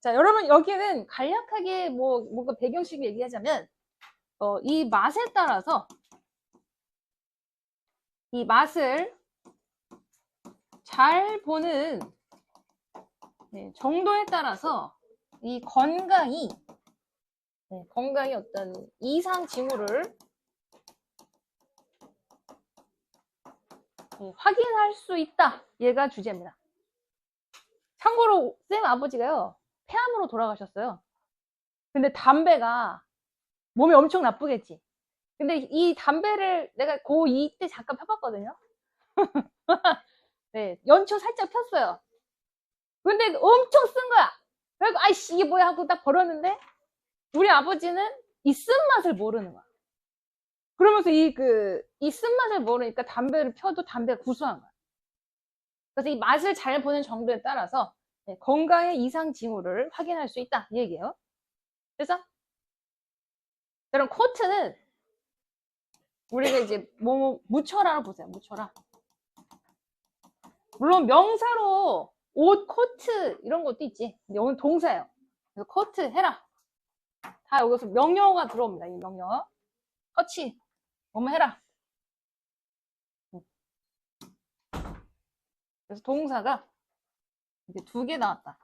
자, 여러분, 여기는 간략하게 뭔가 배경식 얘기하자면, 이 맛에 따라서, 이 맛을 잘 보는 정도에 따라서 이 건강이 어떤 이상 징후를 확인할 수 있다. 얘가 주제입니다. 참고로 쌤 아버지가요, 폐암으로 돌아가셨어요. 근데 담배가 몸에 엄청 나쁘겠지. 근데 이 담배를 내가 고2 때 잠깐 펴봤거든요. 네, 연초 살짝 폈어요. 근데 엄청 쓴 거야. 그래서 아이씨 이게 뭐야 하고 딱 버렸는데 우리 아버지는 이 쓴맛을 모르는 거야. 그러면서 이 쓴맛을 모르니까 담배를 펴도 담배가 구수한 거야. 그래서 이 맛을 잘 보는 정도에 따라서 건강의 이상 징후를 확인할 수 있다 이 얘기예요. 그래서 그럼 코트는 우리가 이제 무쳐라로 보세요. 무쳐라. 물론 명사로 옷, 코트 이런 것도 있지. 근데 오늘 동사예요. 그래서 코트 해라. 다 여기서 명령어가 들어옵니다. 이 명령어. 터치. 뭐뭐 해라. 그래서 동사가 이제 2개 나왔다.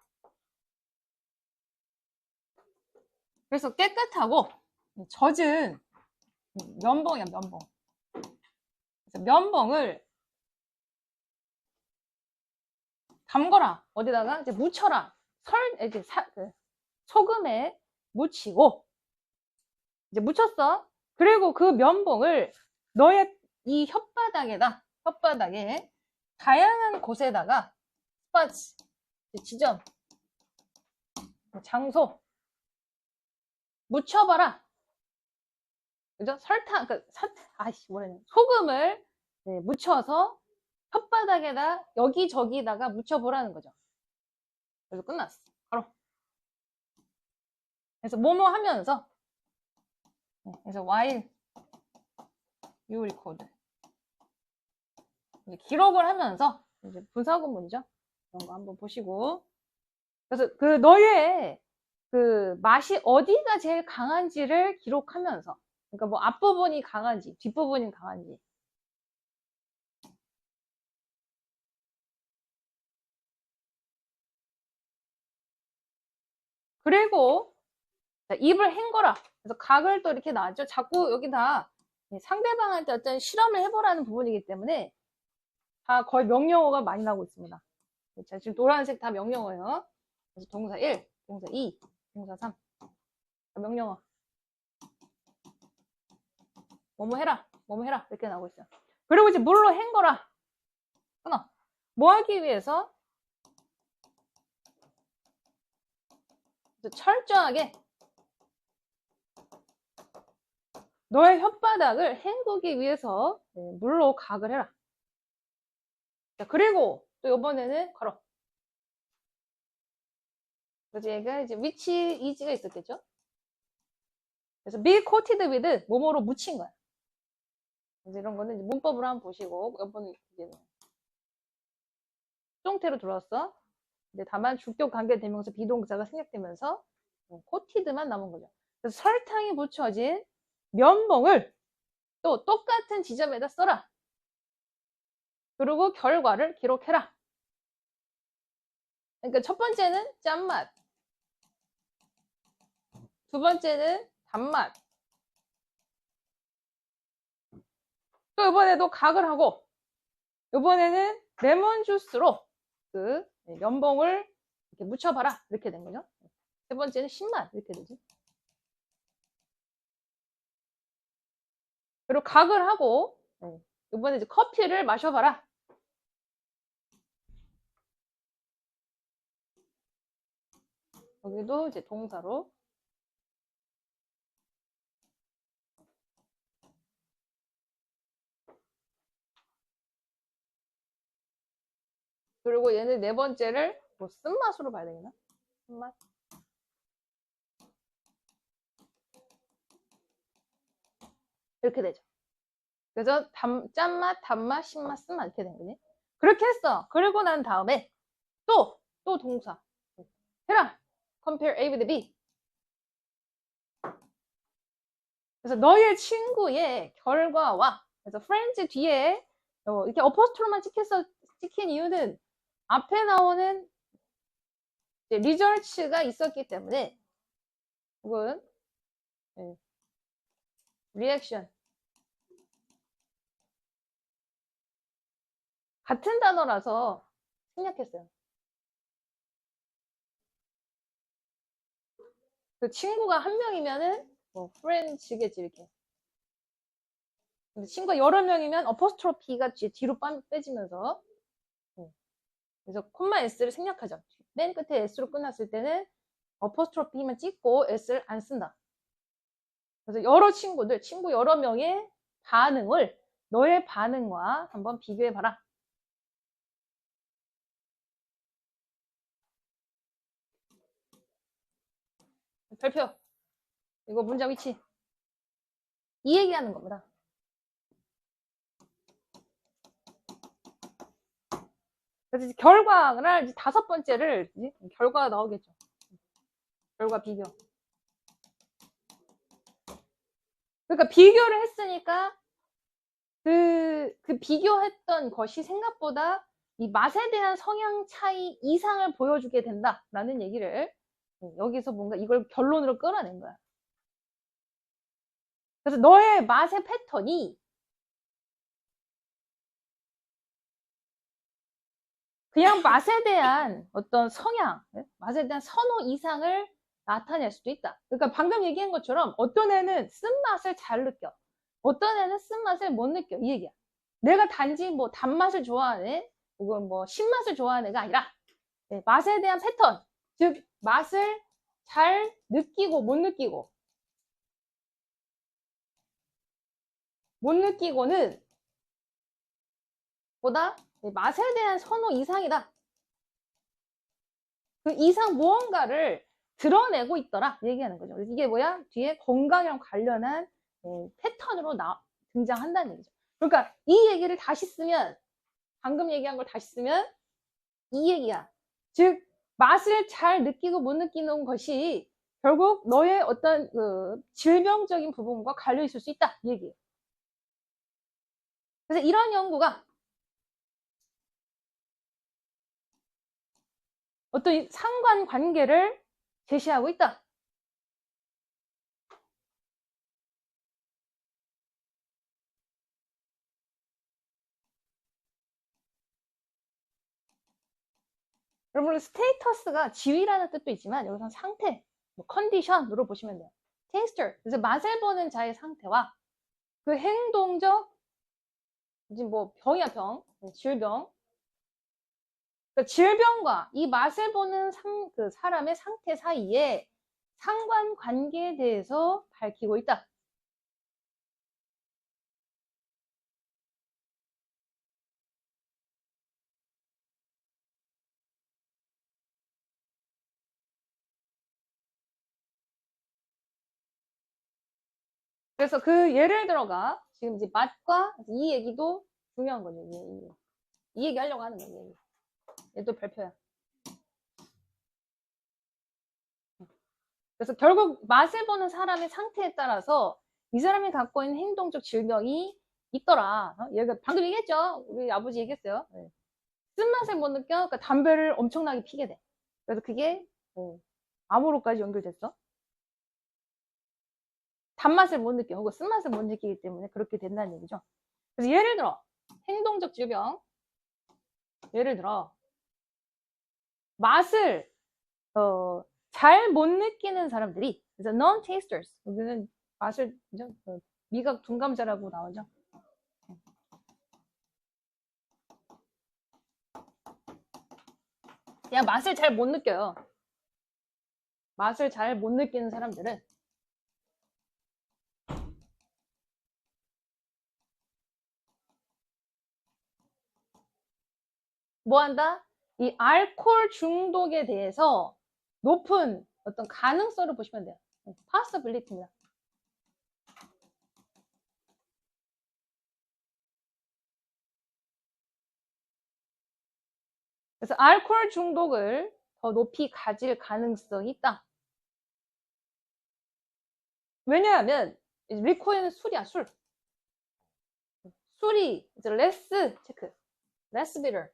그래서 깨끗하고 젖은 면봉이야, 면봉. 그래서 면봉을 담거라. 어디다가 이제 묻혀라. 소금에 묻히고 이제 묻혔어. 그리고 그 면봉을 너의 이 혓바닥에 다양한 곳에다가 스팟, 지점, 장소 묻혀봐라. 그죠? 설탕, 소금을 묻혀서 혓바닥에다 여기저기다가 묻혀보라는 거죠. 그래서 끝났어. 바로. 그래서 뭐뭐 하면서 그래서 while you record 기록을 하면서 이제 분사구문이죠. 이런 거 한번 보시고 그래서 그 너의 그 맛이 어디가 제일 강한지를 기록하면서 그러니까 뭐 앞부분이 강한지 뒷부분이 강한지 그리고 입을 헹궈라. 그래서 각을 또 이렇게 나왔죠. 자꾸 여기다 상대방한테 어떤 실험을 해보라는 부분이기 때문에 다 거의 명령어가 많이 나오고 있습니다. 자, 지금 노란색 다 명령어예요. 그래서 동사 1, 동사 2, 동사 3 명령어 뭐뭐 해라 이렇게 나오고 있어요. 그리고 이제 물로 헹궈라. 끊어. 뭐 하기 위해서? 철저하게 너의 혓바닥을 헹구기 위해서 물로 각을 해라. 자, 그리고 또 이번에는 걸어. 그래서 얘가 이제 which is가 있었겠죠? 그래서 be coated with 뭐뭐로 묻힌 거야. 그래서 이런 거는 이제 문법으로 한번 보시고 이번에 이제 수동태로 들어왔어. 근데 다만 주격 관계 대명사 비동사가 생략되면서 coated만 남은 거죠. 그래서 설탕이 묻혀진 면봉을 또 똑같은 지점에다 써라. 그리고 결과를 기록해라. 그러니까 첫 번째는 짠맛, 두 번째는 단맛. 또 이번에도 각을 하고 이번에는 레몬 주스로 그 면봉을 이렇게 묻혀봐라 이렇게 된 거죠. 세 번째는 신맛 이렇게 되지. 그리고 각을 하고 이번에 이제 커피를 마셔봐라. 여기도 이제 동사로 그리고 얘는 네 번째를 뭐 쓴맛으로 봐야 되나? 쓴맛. 이렇게 되죠. 그래서 짠맛, 단맛, 신맛, 쓴맛 이렇게 된 거지. 그렇게 했어. 그리고 난 다음에 또 동사 해라. compare A with B. 그래서 너의 친구의 결과와, 그래서 friends 뒤에 이렇게 어포스트로만 찍힌 이유는 앞에 나오는 results가 있었기 때문에, 혹은 reaction, 같은 단어라서 생략했어요. 그 친구가 한 명이면은 뭐 friends겠지 이렇게. 근데 친구가 여러 명이면 어포스트로피가 뒤로 빼지면서, 그래서 콤마 s를 생략하죠. 맨 끝에 s로 끝났을 때는 어포스트로피만 찍고 s를 안 쓴다. 그래서 여러 친구들, 친구 여러 명의 반응을 너의 반응과 한번 비교해봐라. 별표. 이거 문장 위치. 이 얘기하는 겁니다. 그래서 결과를 이제 5번째를 결과가 나오겠죠. 결과 비교. 그러니까 비교를 했으니까 그 비교했던 것이 생각보다 이 맛에 대한 성향 차이 이상을 보여주게 된다라는 얘기를 여기서 뭔가 이걸 결론으로 끌어낸 거야. 그래서 너의 맛의 패턴이 그냥 맛에 대한 어떤 성향, 맛에 대한 선호 이상을 나타낼 수도 있다. 그러니까 방금 얘기한 것처럼 어떤 애는 쓴맛을 잘 느껴. 어떤 애는 쓴맛을 못 느껴. 이 얘기야. 내가 단지 뭐 단맛을 좋아하는, 혹은 뭐 신맛을 좋아하는 애가 아니라 맛에 대한 패턴, 즉 맛을 잘 느끼고 못 느끼고는 보다 맛에 대한 선호 이상이다. 그 이상 무언가를 드러내고 있더라 얘기하는 거죠. 이게 뭐야? 뒤에 건강이랑 관련한 패턴으로 등장한다는 얘기죠. 그러니까 이 얘기를 다시 쓰면, 방금 얘기한 걸 다시 쓰면 이 얘기야. 즉 맛을 잘 느끼고 못 느끼는 것이 결국 너의 어떤 그 질병적인 부분과 관련이 있을 수 있다 이 얘기예요. 그래서 이런 연구가 어떤 상관관계를 제시하고 있다. 여러분, 스테이터스가 지위라는 뜻도 있지만 여기서 상태, 뭐 컨디션으로 보시면 돼요. 테이스터, 그래서 맛을 보는 자의 상태와 그 행동적, 이제 뭐 병이야 병, 질병. 그러니까 질병과 이 맛을 보는 그 사람의 상태 사이에 상관관계에 대해서 밝히고 있다. 그래서 그 예를 들어가 지금 이제 맛과 이 얘기도 중요한 거죠. 이 얘기 하려고 하는 거예요. 얘도 별표야. 그래서 결국 맛을 보는 사람의 상태에 따라서 이 사람이 갖고 있는 행동적 질병이 있더라. 얘가 방금 얘기했죠. 우리 아버지 얘기했어요. 쓴맛을 못 느껴. 그러니까 담배를 엄청나게 피게 돼. 그래서 그게 암으로까지 연결됐어. 단맛을 못 느껴. 혹은 쓴맛을 못 느끼기 때문에 그렇게 된다는 얘기죠. 그래서 예를 들어 행동적 질병. 예를 들어 맛을 잘 못 느끼는 사람들이, 그래서 non-tasters, 여기는 맛을 미각 둔감자라고 나오죠. 그냥 맛을 잘 못 느껴요. 맛을 잘 못 느끼는 사람들은 뭐 한다? 이 알코올 중독에 대해서 높은 어떤 가능성을 보시면 돼요. possibility입니다. 그래서 알코올 중독을 더 높이 가질 가능성이 있다. 왜냐하면 리코일은 술이야, 술. 술이 이제 less 체크, less bitter.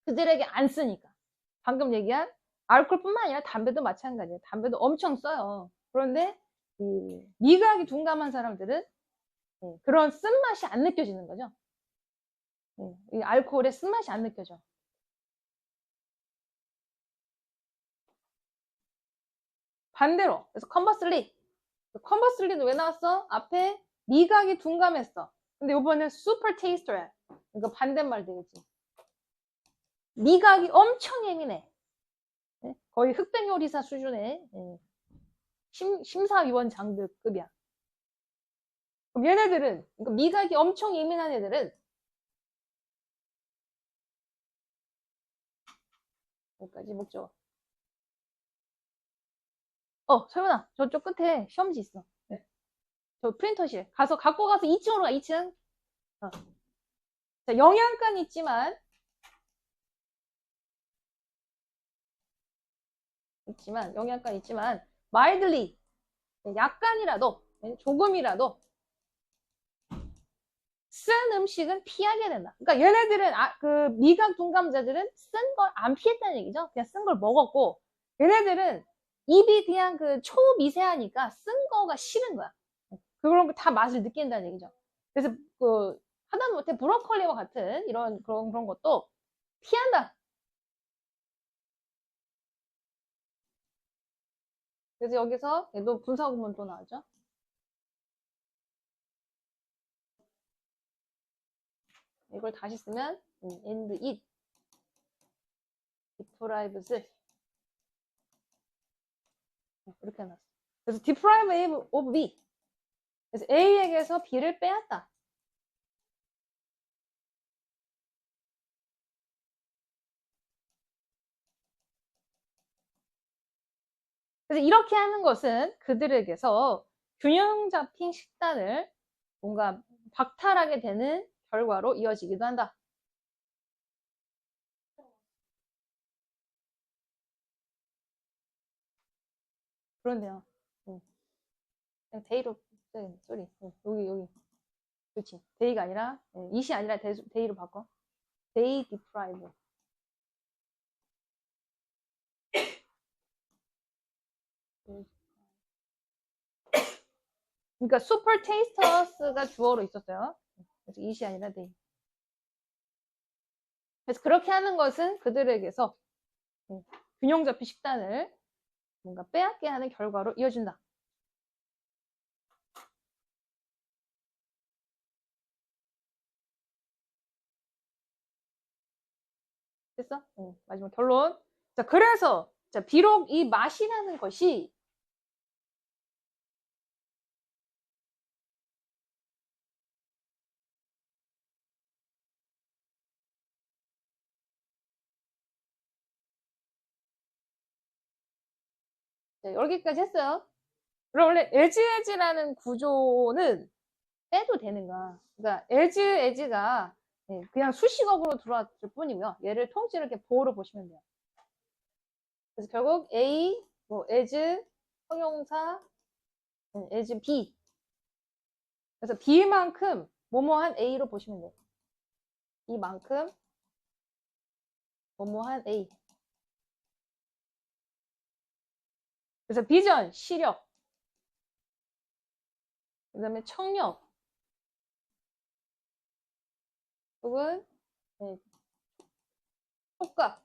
그들에게 안 쓰니까. 방금 얘기한 알코올뿐만 아니라 담배도 마찬가지예요. 담배도 엄청 써요. 그런데 이 미각이 둔감한 사람들은 그런 쓴맛이 안 느껴지는 거죠. 이 알코올의 쓴맛이 안 느껴져. 반대로 그래서 컨버슬리도 왜 나왔어? 앞에 미각이 둔감했어. 근데 이번엔 super taster야. 이거 반대말 되겠지. 미각이 엄청 예민해. 거의 흑백 요리사 수준의 심사위원 장들급이야. 그럼 얘네들은 미각이 엄청 예민한 애들은 여기까지 목적어. 소연아, 저쪽 끝에 시험지 있어. 네. 저 프린터실 가서 갖고 가서 2층으로 가. 2층. 자, 영양가는 있지만 영양가는 있지만 mildly 약간이라도 조금이라도 쓴 음식은 피하게 된다. 그러니까 얘네들은 그 미각 둔감자들은 쓴 걸 안 피했다는 얘기죠. 그냥 쓴 걸 먹었고 얘네들은 입이 그냥 그 초미세하니까 쓴 거가 싫은 거야. 그런 거 다 맛을 느낀다는 얘기죠. 그래서 그 하다못해 브로콜리와 같은 이런 그런 것도 피한다. 그래서 여기서 얘도 분사구문 또 나오죠. 이걸 다시 쓰면 and it deprives 이렇게 해놨어. 그래서 deprive of B. 그래서 A에게서 B를 빼앗다. 그래서 이렇게 하는 것은 그들에게서 균형 잡힌 식단을 뭔가 박탈하게 되는 결과로 이어지기도 한다. 그런데요. 그냥 데이로 쏘리. 여기. 그렇지. 데이가 아니라 it이 아니라 데이로 바꿔. Day deprive. 그러니까 super tasters가 주어로 있었어요. 그래서 it이 아니라 day. 그래서 그렇게 하는 것은 그들에게서 균형 잡힌 식단을 뭔가 빼앗게 하는 결과로 이어진다. 됐어? 마지막 결론. 자, 그래서 비록 이 맛이라는 것이 여기까지 했어요. 그럼 원래 에즈에즈라는 구조는 빼도 되는가? 그러니까 에즈가 그냥 수식어로 들어왔을 뿐이고요. 얘를 통째로 이렇게 보호로 보시면 돼요. 그래서 결국 A, as, 형용사, as B. 그래서 B만큼 뭐뭐한 A로 보시면 돼요. 이만큼 뭐뭐한 A. 그래서 비전, 시력. 그 다음에 청력. 혹은 촉각.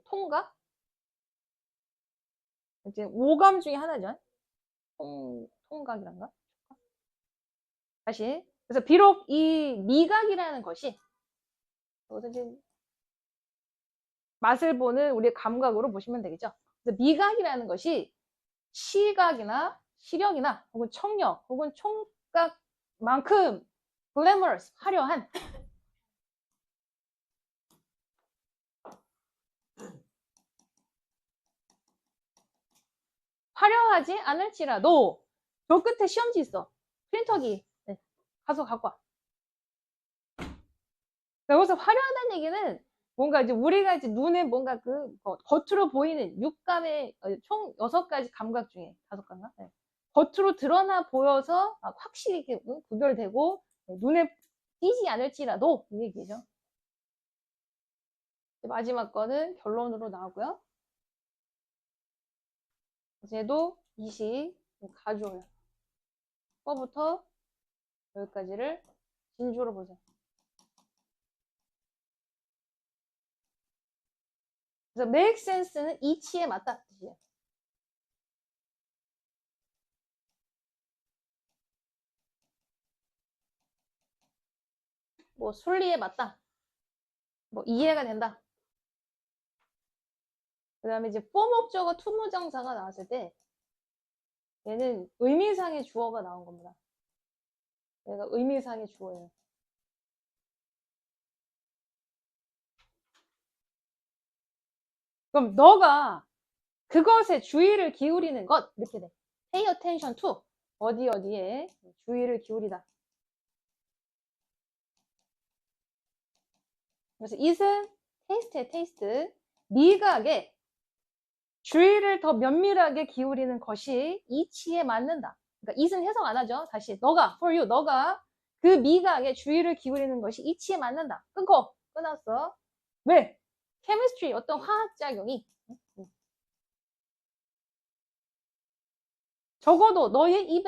통각. 이제 오감 중에 하나죠. 통각이란가? 다시. 그래서 비록 이 미각이라는 것이 맛을 보는 우리의 감각으로 보시면 되겠죠. 그래서 미각이라는 것이 시각이나 시력이나 혹은 청력 혹은 촉각만큼 glamorous, 화려한 화려하지 않을지라도 저 끝에 시험지 있어. 프린터기. 가서 갖고 와. 여기서 화려하다는 얘기는 뭔가 이제 우리가 이제 눈에 뭔가 그 겉으로 보이는 육감의 총 6가지 감각 중에 5가지인가? 네. 겉으로 드러나 보여서 확실히 이렇게 구별되고 눈에 띄지 않을지라도 이 얘기죠. 마지막 거는 결론으로 나오고요. 이제도 20 가져오요. 거부터 여기까지를 진주로 보자. 그래서 make sense는 이치에 맞다 뜻이에요. 뭐 순리에 맞다. 뭐 이해가 된다. 그 다음에 이제 for 목적어 to 무정사가 나왔을 때 얘는 의미상의 주어가 나온 겁니다. 얘가 의미상의 주어예요. 그럼 너가 그것에 주의를 기울이는 것 이렇게 돼. pay attention to 어디에 주의를 기울이다. 그래서 it은 taste의 taste 미각에 주의를 더 면밀하게 기울이는 것이 이치에 맞는다. 그러니까 it은 해석 안 하죠. 다시 너가 for you 너가 그 미각에 주의를 기울이는 것이 이치에 맞는다. 끊고 끊었어. 왜? chemistry 어떤 화학작용이 적어도 너의 입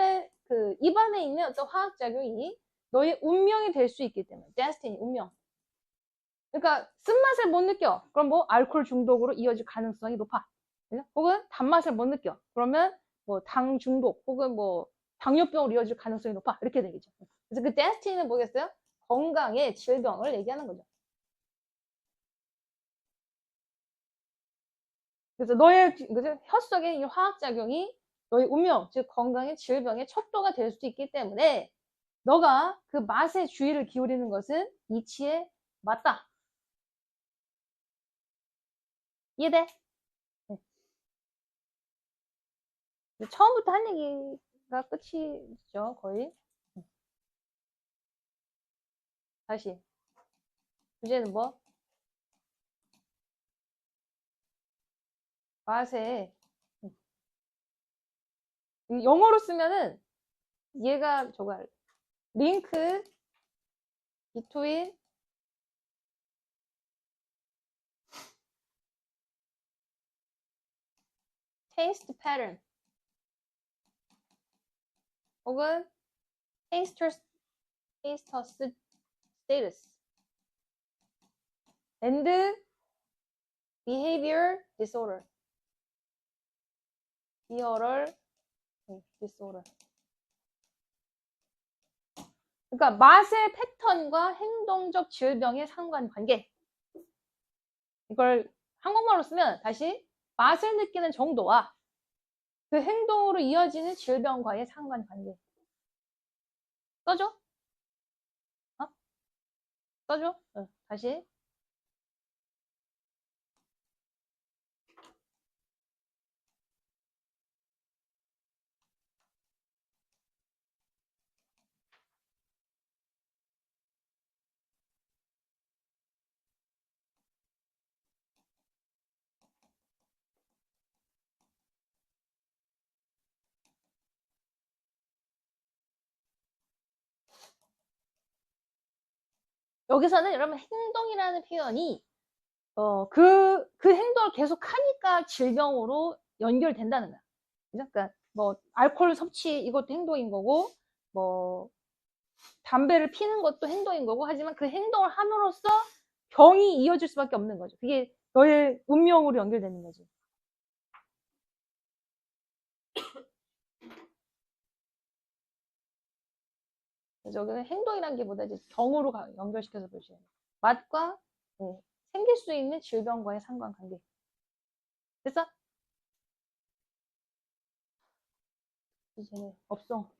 안에 있는 어떤 화학작용이 너의 운명이 될 수 있기 때문에 destiny 운명. 그러니까 쓴맛을 못 느껴. 그럼 뭐 알코올 중독으로 이어질 가능성이 높아. 혹은 단맛을 못 느껴. 그러면 뭐 당 중독 혹은 뭐 당뇨병으로 이어질 가능성이 높아. 이렇게 되겠죠. 그래서 그 destiny는 뭐겠어요? 건강의 질병을 얘기하는 거죠. 그래서 너의 혈속의 이 화학작용이 너의 운명, 즉 건강의 질병의 척도가 될 수 있기 때문에 너가 그 맛에 주의를 기울이는 것은 이치에 맞다. 이해돼? 네. 처음부터 한 얘기가 끝이죠, 거의. 다시. 주제는 뭐? 맛에. 영어로 쓰면은 얘가 저거 링크 between taste pattern 혹은 taster status and behavior disorder behavioral disorder. 그러니까 맛의 패턴과 행동적 질병의 상관관계. 이걸 한국말로 쓰면 다시 맛을 느끼는 정도와 그 행동으로 이어지는 질병과의 상관관계. 써줘? 어? 써줘? 다시. 여기서는 여러분 행동이라는 표현이 그 행동을 계속 하니까 질병으로 연결된다는 거야. 그죠? 그러니까 뭐 알코올 섭취 이것도 행동인 거고 뭐 담배를 피는 것도 행동인 거고 하지만 그 행동을 함으로써 병이 이어질 수밖에 없는 거죠. 그게 너의 운명으로 연결되는 거지. 그래서 여기는 행동이라는 게 보다 이제 병으로 연결시켜서 보셔야 돼요. 맛과 생길 수 있는 질병과의 상관관계. 됐어? 이제 없어.